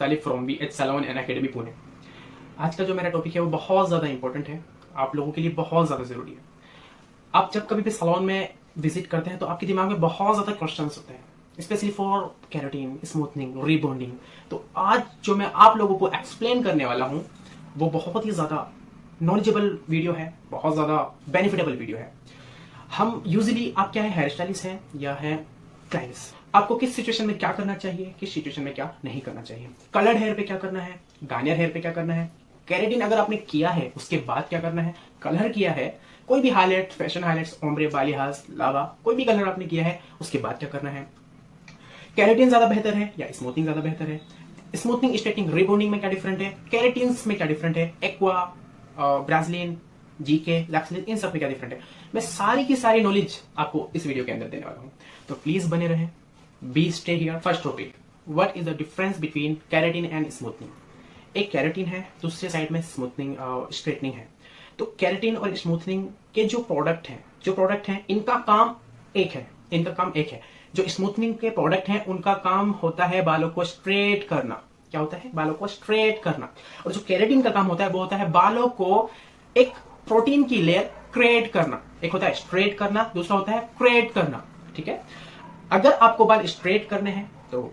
Vaishali from BH salon and academy Pune. आज का जो मेरा टॉपिक है वो बहुत ज़्यादा इंपॉर्टेंट है, आप लोगों के लिए बहुत ज़्यादा ज़रूरी है। आप जब कभी भी सैलून में विजिट करते हैं तो आपके दिमाग में बहुत ज़्यादा क्वेश्चंस होते हैं, specially for keratin, smoothening, rebonding. तो आज जो मैं आप लोगों को एक्सप्लेन करने वाला हूँ वो बहुत ही ज़्यादा नॉलेजेबल वीडियो है, बहुत ज़्यादा बेनिफिटेबल वीडियो है। हम यूजुअली आप क्या है, हेयर स्टाइलिस्ट हैं या है क्लाइंट्स, आपको किस सिचुएशन में क्या करना चाहिए, किस सिचुएशन में क्या नहीं करना चाहिए, कलर्ड हेयर पे क्या करना है, गार्नियर हेयर पे क्या करना है, केराटिन अगर आपने किया है उसके बाद क्या करना है, कलर किया है, कोई भी हाईलाइट, फैशन हाईलाइट्स, ओम्ब्रे, बालीहास, लावा, कोई भी कलर आपने किया है उसके बाद क्या करना है, केराटिन ज्यादा बेहतर है या स्मूथिंग ज्यादा बेहतर है, स्मूथिंग, स्ट्रेटनिंग, रिबॉन्डिंग में क्या डिफरेंट है, केराटिन में क्या डिफरेंट है, एक्वा, ब्राजिलियन, जीके, लैक्सलिन, इन सब में क्या डिफरेंट है, मैं सारी की सारी नॉलेज आपको इस वीडियो के अंदर देने वाला हूं। तो प्लीज बने रहें, be stay here. First topic, what is the difference between keratin and smoothening. एक केराटिन है, दूसरे साइड में स्मूथनिंग, स्ट्रेटनिंग है। तो केराटिन और स्मूथनिंग के जो प्रोडक्ट हैं इनका काम एक है, जो स्मूथनिंग के प्रोडक्ट हैं उनका काम होता है बालों को स्ट्रेट करना। क्या होता है? बालों को स्ट्रेट करना। और जो केराटिन का काम होता है वो होता है बालों को एक प्रोटीन की लेयर क्रिएट करना। एक होता है स्ट्रेट करना, दूसरा होता है क्रिएट करना। ठीक है, अगर आपको बाल स्ट्रेट करने हैं तो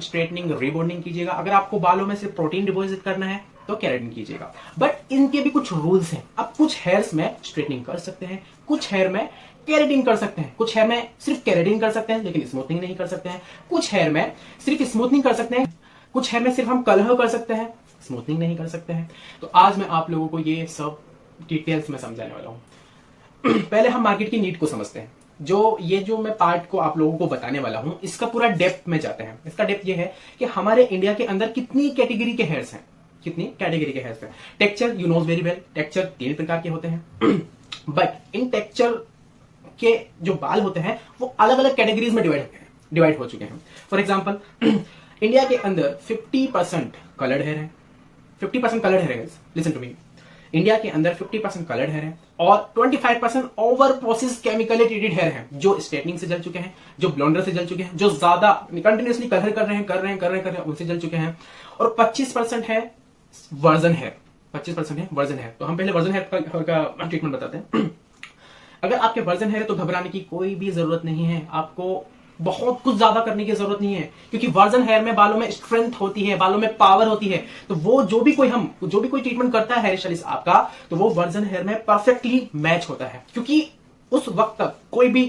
स्ट्रेटनिंग, रिबॉन्डिंग कीजिएगा। अगर आपको बालों में सिर्फ प्रोटीन डिपॉजिट करना है तो केराटिन कीजिएगा। बट इनके भी कुछ रूल्स हैं। अब कुछ हेयर्स में स्ट्रेटनिंग कर सकते हैं, कुछ हेयर में केराटिन कर सकते हैं, कुछ हेयर में सिर्फ केराटिन कर सकते हैं लेकिन स्मूथनिंग नहीं कर सकते हैं, कुछ हेयर में सिर्फ स्मूथनिंग कर सकते हैं, कुछ हेयर में सिर्फ हम कलर कर सकते हैं, स्मूथनिंग नहीं कर सकते हैं। तो आज मैं आप लोगों को ये सब डिटेल्स में समझाने वाला हूं। पहले हम मार्केट की नीड को समझते हैं। जो मैं पार्ट को आप लोगों को बताने वाला हूं इसका पूरा डेप्थ में जाते हैं। इसका डेप्थ ये है कि हमारे इंडिया के अंदर कितनी कैटेगरी के हेयर्स हैं, texture, you knows very well, texture 3 प्रकार के होते हैं। बट इन टेक्सचर के जो बाल होते हैं वो अलग अलग कैटेगरीज में डिवाइड हो चुके हैं। फॉर एग्जाम्पल, इंडिया के अंदर 50% कलर्ड हेयर है, 50% कलर्ड हेयर है। लिसन टू मी, इंडिया के अंदर 50% कलर्ड हेयर है और 25% over process chemically treated hair है, जो स्ट्रेटनिंग से जल चुके हैं, जो ब्लोंडर से जल चुके हैं, जो ज्यादा कंटिन्यूसली कलर कर रहे हैं उनसे जल चुके हैं। और 25% है वर्जन हेयर, 25% है वर्जन हेयर। तो हम पहले वर्जन हेयर का ट्रीटमेंट बताते हैं। अगर आपके वर्जन हेयर है तो घबराने की कोई भी जरूरत नहीं है, आपको बहुत कुछ ज्यादा करने की जरूरत नहीं है, क्योंकि वर्जन हेयर में बालों में स्ट्रेंथ होती है, बालों में पावर होती है। तो वो जो भी कोई ट्रीटमेंट करता है हेयर स्टाइलिस्ट आपका, तो वो वर्जन हेयर में परफेक्टली मैच होता है, क्योंकि उस वक्त तक कोई भी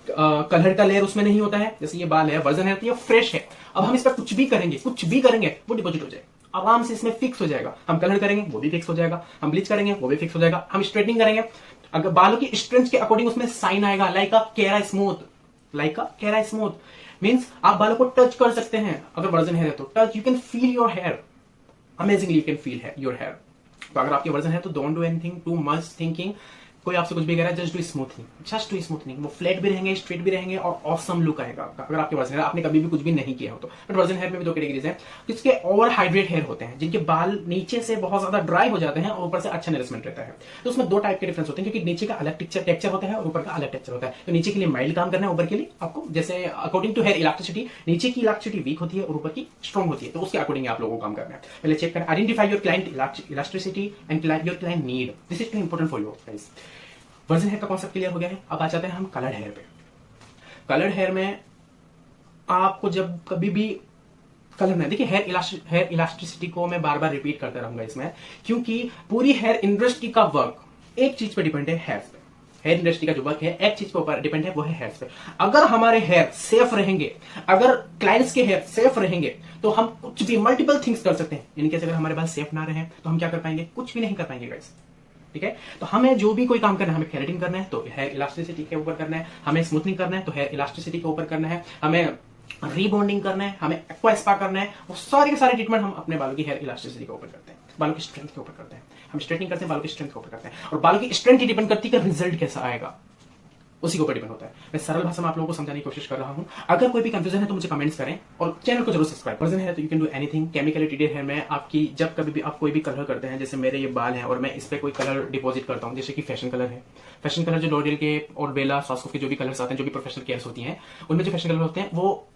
कलर का लेयर उसमें नहीं होता है। जैसे ये बाल है, वर्जन हेयर, तो ये फ्रेश है। अब हम इस पर कुछ भी करेंगे वो डिपॉजिट हो जाएगा, आराम से इसमें फिक्स हो जाएगा। हम कलर करेंगे वो भी फिक्स हो जाएगा, हम ब्लीच करेंगे वो भी फिक्स हो जाएगा, हम स्ट्रेटनिंग करेंगे अगर बालों की स्ट्रेंथ के अकॉर्डिंग उसमें साइन आएगा, लाइक अ केरा स्मूथ मीन्स आप बालों को टच कर सकते हैं। अगर वर्जन हेयर है तो touch, you can feel your hair amazingly, you can feel your hair. तो अगर आपके वर्जन है तो don't do anything too much thinking. कोई आपसे कुछ भी कह रहा है, जस्ट डू स्मूथनिंग, वो फ्लैट भी रहेंगे, स्ट्रेट भी रहेंगे और ऑसम लुक आएगा आपका। अगर आपके वर्जन हेयर, आपने कभी भी कुछ भी नहीं किया हो तो। बट वर्जन हेयर में भी 2 कैटेगरीज हैं। जिसके ओवर हाइड्रेट हेयर होते हैं, जिनके बाल नीचे से बहुत ज्यादा ड्राई हो जाते हैं और ऊपर से अच्छा नरिशमेंट रहता है। तो उसमें 2 टाइप के डिफरेंस होते हैं, क्योंकि नीचे का अलग टेक्सचर होता है और ऊपर का अलग टेक्सचर होता है। तो नीचे के लिए माइल्ड काम करना है, ऊपर के लिए आपको जैसे अकॉर्डिंग टू हेयर इलास्टिसिटी, नीचे की इलास्टिसिटी वीक होती है और ऊपर की स्ट्रॉन्ग होती है। तो उसके अकॉर्डिंग आप लोगों को काम करना है। पहले चेक करें, identify your client elasticity and your client need. This is important for your guys. Virgin hair का कॉन्सेप्ट क्लियर हो गया है। अब आ जाते हैं हम कलर्ड हेयर पे। कलर्ड हेयर में आपको जब कभी भी कलर में देखिए, हेयर इलास्टिसिटी को मैं बार बार रिपीट करता रहूंगा इसमें, क्योंकि पूरी हेयर इंडस्ट्री का वर्क एक चीज पे डिपेंड है, हेयर्स पे। हेयर इंडस्ट्री का जो वर्क है एक चीज पे ऊपर डिपेंड है, वो है हेयर्स पे। अगर हमारे हेयर सेफ रहेंगे, अगर क्लाइंट्स के हेयर सेफ रहेंगे तो हम कुछ भी मल्टीपल थिंग्स कर सकते हैं। इनकेस अगर हमारे बाल सेफ ना रहे तो हम क्या कर पाएंगे? कुछ भी नहीं कर पाएंगे गाइस। ठीक है, तो हमें जो भी कोई काम करना है, हमें केराटिन करना है तो हेयर इलास्टिसिटी के ऊपर करना है, हमें स्मूथनिंग करना है तो हेयर इलास्टिसिटी के ऊपर करना है, हमें रीबॉन्डिंग करना है, हमें एक्वा स्पा करना है। वो सारे के सारे ट्रीटमेंट हम अपने बालों की हेयर इलास्टिसिटी के ऊपर करते हैं, बालों की स्ट्रेंथ के ऊपर करते हैं। हम स्ट्रेटनिंग करते हैं, बालों की स्ट्रेंथ के ऊपर करते हैं। और बालों की स्ट्रेंथ डिपेंड करती है कि रिजल्ट कैसा आएगा, उसी के ऊपर डिपेंड होता है। मैं सरल भाषा में आप लोगों को समझाने की कोशिश कर रहा हूं। अगर कोई भी कंफ्यूजन है तो मुझे कमेंट्स करें और चैनल को जरूर सब्सक्राइब। वर्जन है तो you can do anything. Chemically treated hair में आपकी जब कभी भी आप कोई भी कलर करते हैं, जैसे मेरे ये बाल हैं और मैं इस पे कोई कलर डिपॉजिट करता हूं, जैसे कि फैशन कलर है। फैशन कलर जो लॉरियल के और बेला, सॉस्कोफ के जो भी कलर्स आते हैं, जो भी प्रोफेशनल केयर्स होती हैं, उनमें जो फैशन कलर होते हैं वो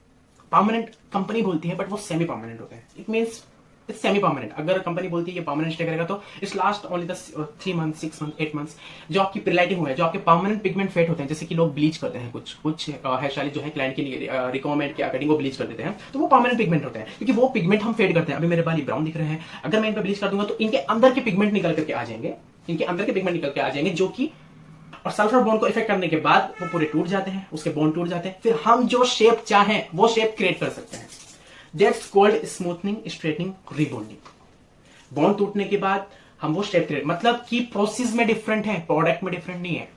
परमानेंट कंपनी बोलती है, बट वो सेमी परमानेंट होते हैं। It means it's semi permanent. अगर कंपनी बोलती है ये परमानेंट स्टे करेगा तो it's last only the 3 month, 6 month, 8 months. जो आपकी प्रीलाइटिंग हुआ है, जो आपके परमानेंट पिगमेंट फेड होते हैं, जैसे कि लोग ब्लीच करते हैं, कुछ हेयर स्टाइलिस्ट जो है क्लाइंट के लिए रिकमेंड के अकॉर्डिंग वो ब्लीच कर देते हैं, तो वो परमानेंट पिगमेंट होते हैं, क्योंकि वो पिगमेंट हम फेड करते हैं। अभी मेरे बाल ब्राउन दिख रहे हैं, अगर मैं इन पर ब्लीच कर दूंगा तो इनके अंदर के पिगमेंट निकल करके आ जाएंगे, इनके अंदर के पिगमेंट निकल के आ जाएंगे, जो कि और सल्फर बॉन्ड को इफेक्ट करने के बाद वो पूरे टूट जाते हैं, उसके बॉन्ड टूट जाते हैं, फिर हम जो शेप चाहें वो शेप क्रिएट कर सकते हैं। That's called smoothening, straightening, rebonding. Bond टूटने के बाद हम वो शेप क्रिएट, मतलब कि प्रोसेस में डिफरेंट है, प्रोडक्ट में डिफरेंट नहीं है।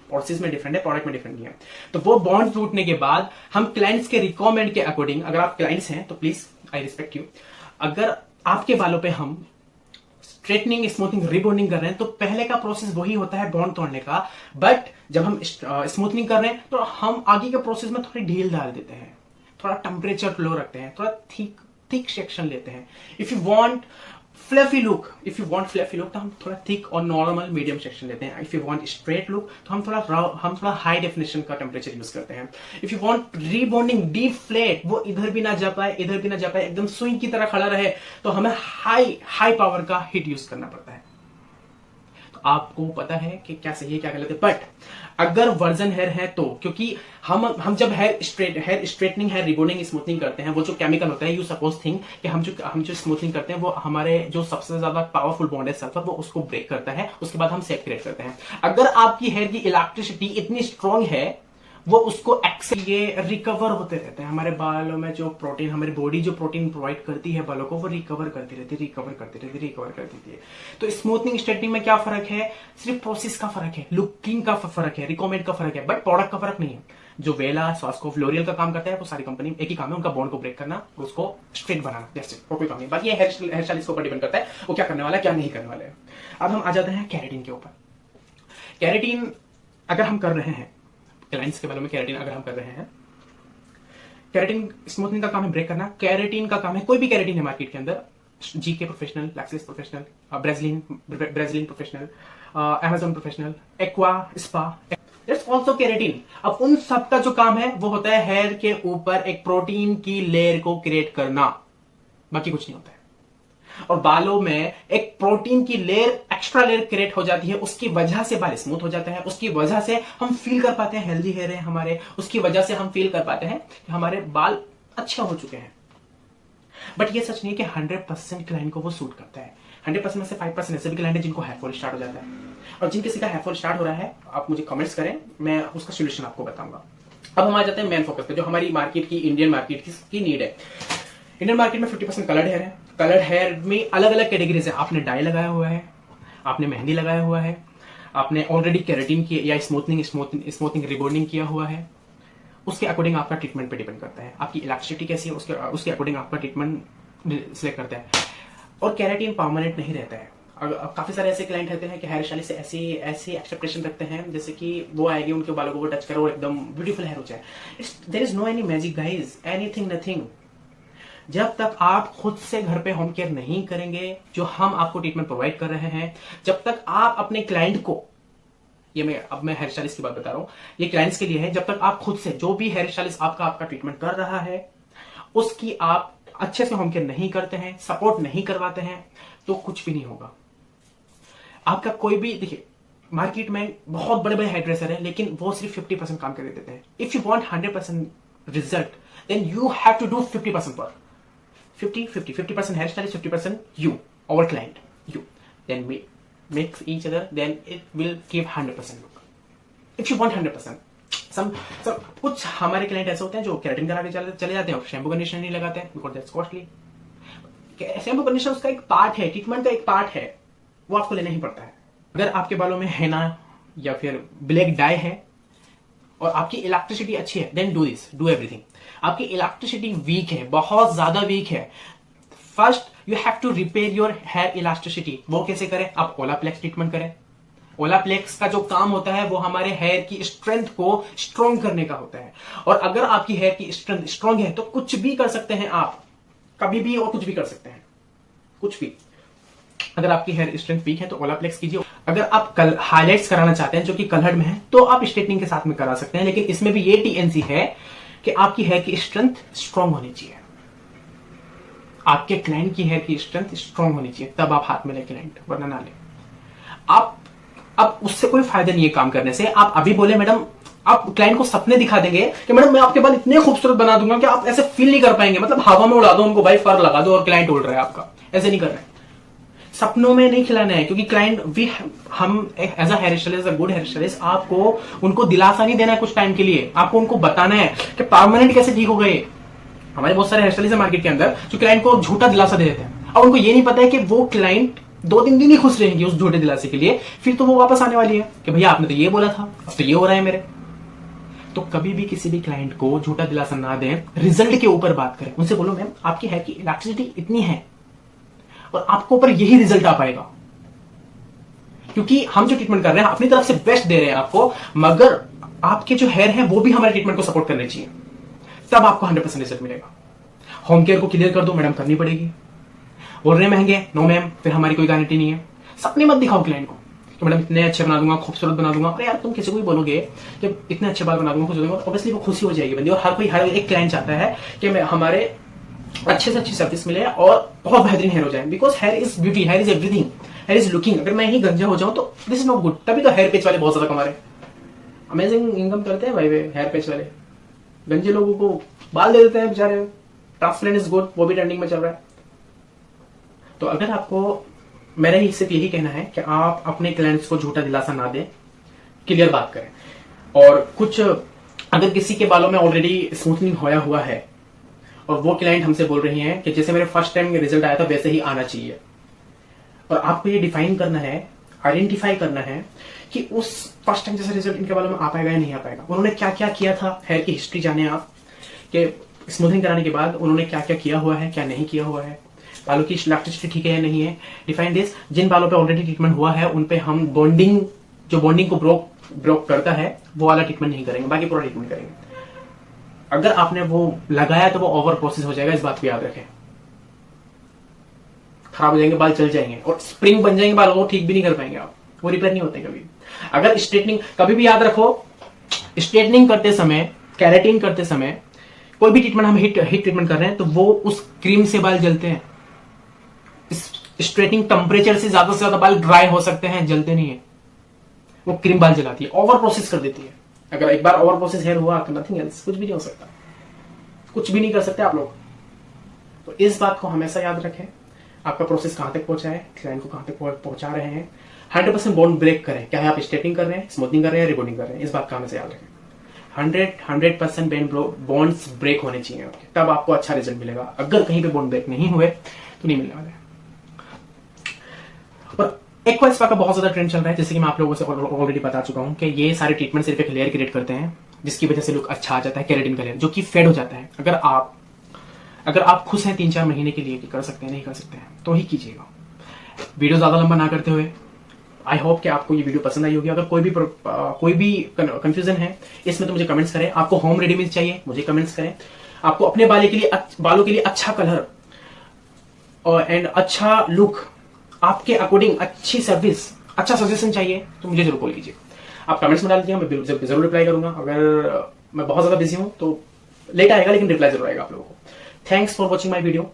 प्रोसेस में डिफरेंट है, प्रोडक्ट में डिफरेंट नहीं है। तो वो बॉन्ड टूटने के बाद हम क्लाइंट्स के रिकमेंड के अकॉर्डिंग, अगर आप क्लाइंट्स हैं तो प्लीज आई रिस्पेक्ट यू, अगर आपके बालों पे हम स्ट्रेटनिंग, स्मूथनिंग, रिबॉन्डिंग कर रहे हैं तो पहले का प्रोसेस वही होता है बॉन्ड तोड़ने का, बट जब हम स्मूथनिंग कर रहे हैं तो हम आगे के प्रोसेस में थोड़ी ढील डाल देते हैं, थोड़ा टेम्परेचर लो रखते हैं, थोड़ा थिक सेक्शन लेते हैं। If you want fluffy look तो हम थोड़ा थिक और नॉर्मल मीडियम सेक्शन लेते हैं। If you want straight look तो हम थोड़ा हाई डेफिनेशन का टेम्परेचर यूज करते हैं। If you want rebonding deep flat, वो इधर भी ना जा पाए, इधर भी ना जा पाए, एकदम स्विंग की तरह खड़ा रहे, तो हमें हाई पावर का हीट यूज करना पड़ता है। तो आपको पता है कि क्या सही है क्या गलत है, बट अगर वर्जन हेयर है तो, क्योंकि हम जब hair straightening, hair rebonding, smoothening करते हैं, वो जो केमिकल होता है, यू सपोज थिंक कि हम जो स्मूथनिंग करते हैं वो हमारे जो सबसे ज्यादा पावरफुल बॉन्ड है सल्फर, वो उसको ब्रेक करता है, उसके बाद हम सेट क्रिएट करते हैं। अगर आपकी हेयर की इलेक्ट्रिसिटी इतनी स्ट्रांग है, वो उसको ये रिकवर होते रहते हैं। हमारे बालों में जो प्रोटीन, हमारी बॉडी जो प्रोटीन प्रोवाइड करती है बालों को, वो रिकवर करती रहती है। तो स्मूथनिंग, स्ट्रेटनिंग में क्या फर्क है? सिर्फ प्रोसेस का फर्क है, लुकिंग का फर्क है, रिकमेंड का फर्क है, बट प्रोडक्ट का फर्क नहीं है। जो वेला, स्वास्कोफ, लोरियल का काम करता है, वो सारी कंपनी एक ही काम है, उनका बॉन्ड को ब्रेक करना, उसको स्ट्रेट बनाना, जैसे और कोई काम नहीं। बाकी हेयर स्टाइलिस्ट के ऊपर डिपेंड करता है वो क्या करने वाला है, क्या नहीं करने वाला है। अब हम आ जाते हैं केराटिन के ऊपर। केराटिन अगर हम कर रहे हैं, क्लाइंट्स के बारे में केराटिन अगर हम कर रहे हैं, केराटिन स्मूथनिंग का काम है ब्रेक करना। केराटिन का काम है, कोई भी केराटिन है मार्केट के अंदर, जीके प्रोफेशनल, लैक्सिस professional, Brazilian professional, Amazon professional, aqua, spa, it's also keratin. अब उन सब का जो काम है वो होता है हेयर के ऊपर एक प्रोटीन की लेयर को क्रिएट करना, बाकी कुछ नहीं होता है। और बालों में एक प्रोटीन की लेयर, एक्स्ट्रा लेयर क्रिएट हो जाती है, उसकी वजह से बाल स्मूथ हो जाते हैं, उसकी वजह से हम फील कर पाते हैं हेल्दी हेयर है हमारे, उसकी वजह से हम फील कर पाते हैं कि हमारे बाल अच्छे हो चुके हैं। बट ये सच नहीं कि 100% क्लाइंट को वो सूट करता है। 100% में से 5% ऐसे भी क्लाइंट है जिनको हेयर फॉल स्टार्ट हो जाता है, और जिन किसी का हेयर फॉल स्टार्ट हो रहा है आप मुझे कमेंट्स करें, मैं उसका सोल्यूशन आपको बताऊंगा। अब हम आ जाते हैं मेन फोकस पे, जो हमारी मार्केट की, इंडियन मार्केट की नीड है। इंडियन मार्केट में 50% कलर्ड हेयर है। कलर्ड हेयर में अलग अलग कैटेगरीज है। आपने डाई लगाया हुआ है, आपने मेहंदी लगाया हुआ है, आपने ऑलरेडी केराटिन की या स्मूथनिंग रिबॉन्डिंग किया हुआ है, उसके अकॉर्डिंग आपका ट्रीटमेंट पे डिपेंड करता है। आपकी इलास्टिसिटी कैसी है उसके अकॉर्डिंग आपका ट्रीटमेंट सिलेक्ट करता है। और केराटिन परमानेंट नहीं रहता है। काफी सारे ऐसे क्लाइंट रहते हैं कि हेयर स्टाइलिस्ट से ऐसी एक्सपेक्टेशन रखते हैं जैसे कि वो आएगी, उनके बालों को वो टच करो और एकदम ब्यूटीफुल हेयर हो जाए। There is no any magic guys, anything, nothing. जब तक आप खुद से घर पे होम केयर नहीं करेंगे, जो हम आपको ट्रीटमेंट प्रोवाइड कर रहे हैं, जब तक आप अपने क्लाइंट को, ये मैं हेयर स्टाइलिस्ट की बात बता रहा हूं, ये क्लाइंट्स के लिए है, जब तक आप खुद से, जो भी हेयर स्टाइलिस्ट आपका ट्रीटमेंट कर रहा है, उसकी आप अच्छे से होम केयर नहीं करते हैं, सपोर्ट नहीं करवाते हैं, तो कुछ भी नहीं होगा। आपका कोई भी, देखिए मार्केट में बहुत बड़े बड़े हेयर ड्रेसर है, लेकिन वो सिर्फ 50% काम कर देते हैं। If you want 100% result, then you have to do 50% work. 50% hair stylist, 50% you, our client, you. Then we mix each other, then it will give 100% look. If you want 100%. some कुछ हमारे क्लाइंट ऐसे होते हैं जो keratin करा के चले जाते हैं और शैम्पू कंडीशनर नहीं लगाते हैं, because that's costly. Shampoo conditioner उसका एक पार्ट है, ट्रीटमेंट का एक पार्ट है, वो आपको लेना ही पड़ता है। अगर आपके बालों में हेना या फिर ब्लैक डाई है और आपकी इलेक्ट्रिसिटी अच्छी है, देन डू एवरीथिंग। आपकी इलेक्ट्रिसिटी वीक है, बहुत ज्यादा वीक है, first you have to repair your hair elasticity. वो कैसे करें? आप ओलाप्लेक्स ट्रीटमेंट करें। ओलाप्लेक्स का जो काम होता है वो हमारे हेयर की स्ट्रेंथ को स्ट्रॉन्ग करने का होता है। और अगर आपकी हेयर की स्ट्रेंथ स्ट्रॉन्ग है तो कुछ भी कर सकते हैं आप, कभी भी, और कुछ भी कर सकते हैं, कुछ भी। अगर आपकी हेयर स्ट्रेंथ वीक है तो ओलाप्लेक्स कीजिए। अगर आप हाईलाइट्स कराना चाहते हैं जो कि कलर्ड में है, तो आप स्ट्रेटनिंग के साथ में करा सकते हैं, लेकिन इसमें भी ये टीएनसी है कि आपकी हेयर की स्ट्रेंथ स्ट्रांग होनी चाहिए, आपके क्लाइंट की हेयर की स्ट्रेंथ स्ट्रांग होनी चाहिए, तब आप हाथ में ले क्लाइंट, वरना ना ले। आप अब उससे कोई फायदा नहीं है काम करने से। आप अभी बोले मैडम, आप क्लाइंट को सपने दिखा देंगे कि मैडम मैं आपके बाल इतने खूबसूरत बना दूंगा कि आप ऐसे फील नहीं कर पाएंगे, मतलब हवा में उड़ा दो उनको भाई, फर लगा दो और क्लाइंट उड़ रहा है आपका। ऐसे नहीं करना है, सपनों में नहीं खिलाना है, क्योंकि क्लाइंट भी हम as a hair stylist, as a good hair stylist, आपको उनको दिलासा नहीं देना है कुछ टाइम के लिए, आपको उनको बताना है कि परमानेंट कैसे ठीक हो गए। हमारे बहुत सारे हेयर स्टाइलिस्ट मार्केट के अंदर जो क्लाइंट को झूठा दिलासा दे देते हैं, और उनको ये नहीं पता है कि वो क्लाइंट 2-3 दिन ही खुश रहेंगी उस झूठे दिलासे के लिए, फिर तो वो वापस आने वाली है कि भैया आपने तो ये बोला था, अब तो ये हो रहा है मेरे। तो कभी भी किसी भी क्लाइंट को झूठा दिलासा ना दें, रिजल्ट के ऊपर बात करें। उनसे बोलो मैम आपकी हेयर की इलास्टिसिटी इतनी है और आपको ऊपर यही रिजल्ट आ पाएगा, क्योंकि हम जो ट्रीटमेंट कर रहे हैं अपनी तरफ से बेस्ट दे रहे हैं आपको, मगर आपके जो हेयर है वो भी हमारे ट्रीटमेंट को सपोर्ट करने चाहिए, तब आपको 100% रिजल्ट मिलेगा। होम केयर को क्लियर कर दो मैडम, करनी पड़ेगी। बोल रहे हैं महंगे, नो मैम, फिर हमारी कोई गारंटी नहीं है। सपने मत दिखाओ क्लाइंट को कि मैडम इतने अच्छे बना दूंगा, खूबसूरत बना दूंगा। अरे यार तुम किसी को भी बोलोगे कि इतने अच्छे बाल बना दूंगा, खुश हो जाऊंगा, ऑब्वियसली वो खुशी हो जाएगी बंदी। और हर एक क्लाइंट चाहता है कि मैं हमारे अच्छे से अच्छी सर्विस मिले और बहुत बेहतरीन हेयर हो जाए, because here is beauty, here is everything, here is looking. अगर मैं ही गंजा हो जाऊं तो दिस इज नॉट गुड। तभी तो हेयर पेच वाले बहुत ज्यादा कमा रहे, अमेजिंग इनकम करते हैं भाई वे हेयर पेच वाले। गंजे लोगों को बाल दे देते हैं बेचारे। ट्रांसप्लांट इज गुड, वो भी ट्रेंडिंग में चल रहा है। तो अगर आपको, मेरा ही सिर्फ यही कहना है कि आप अपने क्लाइंट्स को झूठा दिलासा ना दें, क्लियर बात करें। और कुछ अगर किसी के बालों में ऑलरेडी स्मूथनिंग होया हुआ है और वो क्लाइंट हमसे बोल रही हैं कि जैसे मेरे फर्स्ट टाइम रिजल्ट आया था वैसे ही आना चाहिए, और आपको ये डिफाइन करना है, आइडेंटिफाई करना है कि उस फर्स्ट टाइम जैसा रिजल्ट इनके बालों में आ पाएगा या नहीं आ पाएगा। उन्होंने क्या क्या किया था, हेयर की हिस्ट्री जाने आप, कि स्मूथिंग कराने के बाद उन्होंने क्या क्या किया हुआ है, क्या नहीं किया हुआ है, बालों की इलास्टिसिटी ठीक है या नहीं है। Define this. जिन बालों पे ऑलरेडी ट्रीटमेंट हुआ है उन पे हम बॉन्डिंग, जो बॉन्डिंग को ब्रोक करता है वो वाला ट्रीटमेंट नहीं करेंगे, बाकी पूरा ट्रीटमेंट करेंगे। अगर आपने वो लगाया तो वो ओवर प्रोसेस हो जाएगा, इस बात को याद रखें। खराब हो जाएंगे बाल, चल जाएंगे और स्प्रिंग बन जाएंगे बाल, वो ठीक भी नहीं कर पाएंगे आप, वो रिपेयर नहीं होते कभी। अगर स्ट्रेटनिंग, कभी भी याद रखो, स्ट्रेटनिंग करते समय, कैरेटिन करते समय, कोई भी ट्रीटमेंट हम हिट ट्रीटमेंट कर रहे हैं तो वो उस क्रीम से बाल जलते हैं। स्ट्रेटनिंग टेम्परेचर से ज्यादा बाल ड्राई हो सकते हैं, जलते नहीं है। वो क्रीम बाल जलाती है, ओवर प्रोसेस कर देती है। अगर एक बार ओवर प्रोसेस हेयर हुआ तो नथिंग एल्स, कुछ भी नहीं हो सकता, कुछ भी नहीं कर सकते आप लोग। तो इस बात को हमेशा याद रखें, आपका प्रोसेस कहां तक पहुंचा है, क्लाइंट को कहां तक पहुंचा रहे हैं। 100% बॉन्ड ब्रेक करें, चाहे आप स्ट्रेटनिंग कर रहे हैं, स्मूथनिंग कर रहे हैं, रिबॉन्डिंग कर रहे हैं, इस बात का हमेशा याद रखें। 100% बॉन्ड्स ब्रेक होने चाहिए आपके, तब आपको अच्छा रिजल्ट मिलेगा। अगर कहीं पे बॉन्ड ब्रेक नहीं हुए तो नहीं मिलने वाले। और एक्वा स्पा का बहुत ज्यादा ट्रेंड चल रहा है, जैसे कि मैं आप लोगों से ऑलरेडी बता चुका हूं कि ये सारे ट्रीटमेंट सिर्फ एक लेयर क्रिएट करते हैं, जिसकी वजह से लुक अच्छा आ जाता है, केराटिन का लेयर, जो कि फेड हो जाता है। अगर आप खुश हैं 3-4 महीने के लिए कि कर सकते हैं, नहीं कर सकते हैं, तो ही कीजिएगा। वीडियो ज्यादा लंबा ना करते हुए, आई होप कि आपको ये वीडियो पसंद आई होगी। अगर कोई भी कंफ्यूजन है इसमें तो मुझे कमेंट्स करें। आपको होम रेडीमेड चाहिए, मुझे कमेंट्स करें। आपको अपने बालों के लिए अच्छा कलर और एंड अच्छा लुक, आपके अकॉर्डिंग अच्छी सर्विस, अच्छा सजेशन चाहिए तो मुझे जरूर कॉल कीजिए। आप कमेंट्स में डाल दीजिएगा, मैं जरूर रिप्लाई करूंगा। अगर मैं बहुत ज्यादा बिजी हूं तो लेट आएगा, लेकिन रिप्लाई जरूर आएगा आप लोगों को। Thanks for watching my video.